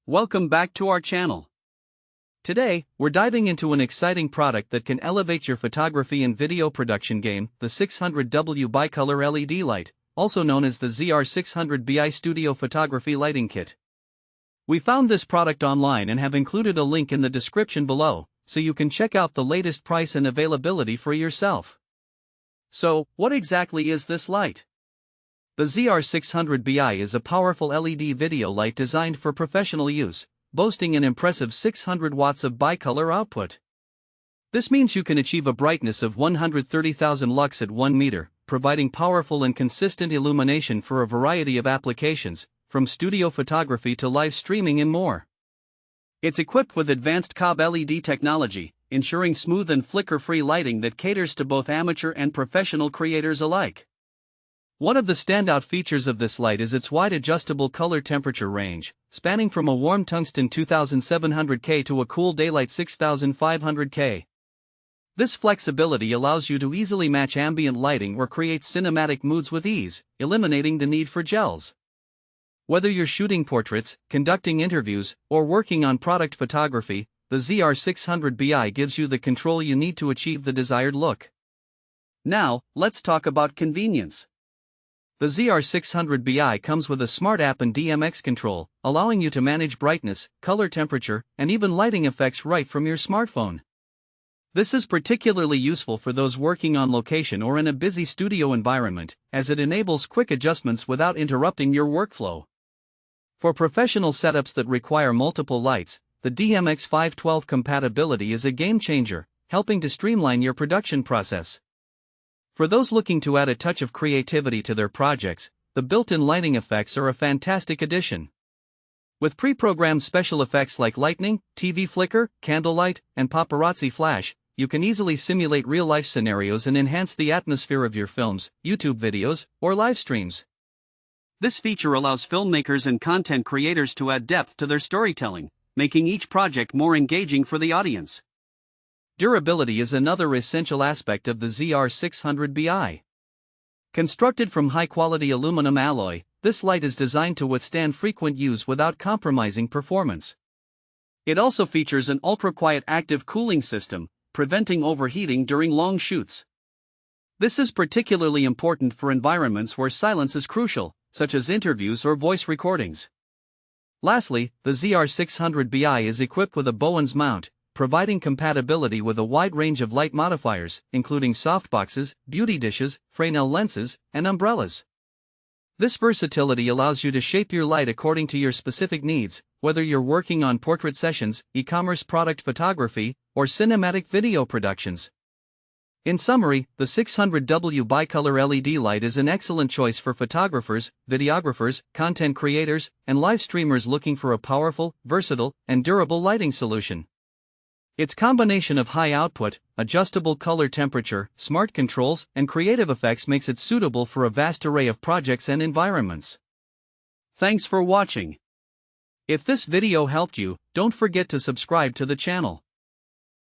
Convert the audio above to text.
Welcome back to our channel. Today, we're diving into an exciting product that can elevate your photography and video production game, the 600W Bicolor LED light, also known as the ZR600BI Studio Photography Lighting Kit. We found this product online and have included a link in the description below, so you can check out the latest price and availability for yourself. So, what exactly is this light? The ZR600BI is a powerful LED video light designed for professional use, boasting an impressive 600 watts of bicolor output. This means you can achieve a brightness of 130,000 lux at 1 meter, providing powerful and consistent illumination for a variety of applications, from studio photography to live streaming and more. It's equipped with advanced COB LED technology, ensuring smooth and flicker-free lighting that caters to both amateur and professional creators alike. One of the standout features of this light is its wide adjustable color temperature range, spanning from a warm tungsten 2700K to a cool daylight 6500K. This flexibility allows you to easily match ambient lighting or create cinematic moods with ease, eliminating the need for gels. Whether you're shooting portraits, conducting interviews, or working on product photography, the ZR600BI gives you the control you need to achieve the desired look. Now, let's talk about convenience. The ZR600BI comes with a smart app and DMX control, allowing you to manage brightness, color temperature, and even lighting effects right from your smartphone. This is particularly useful for those working on location or in a busy studio environment, as it enables quick adjustments without interrupting your workflow. For professional setups that require multiple lights, the DMX 512 compatibility is a game changer, helping to streamline your production process. For those looking to add a touch of creativity to their projects, the built-in lighting effects are a fantastic addition. With pre-programmed special effects like lightning, TV flicker, candlelight, and paparazzi flash, you can easily simulate real-life scenarios and enhance the atmosphere of your films, YouTube videos, or live streams. This feature allows filmmakers and content creators to add depth to their storytelling, making each project more engaging for the audience. Durability is another essential aspect of the ZR600BI. Constructed from high-quality aluminum alloy, this light is designed to withstand frequent use without compromising performance. It also features an ultra-quiet active cooling system, preventing overheating during long shoots. This is particularly important for environments where silence is crucial, such as interviews or voice recordings. Lastly, the ZR600BI is equipped with a Bowens mount, providing compatibility with a wide range of light modifiers, including softboxes, beauty dishes, Fresnel lenses, and umbrellas. This versatility allows you to shape your light according to your specific needs, whether you're working on portrait sessions, e-commerce product photography, or cinematic video productions. In summary, the 600W Bicolor LED light is an excellent choice for photographers, videographers, content creators, and live streamers looking for a powerful, versatile, and durable lighting solution. Its combination of high output, adjustable color temperature, smart controls, and creative effects makes it suitable for a vast array of projects and environments. Thanks for watching. If this video helped you, don't forget to subscribe to the channel.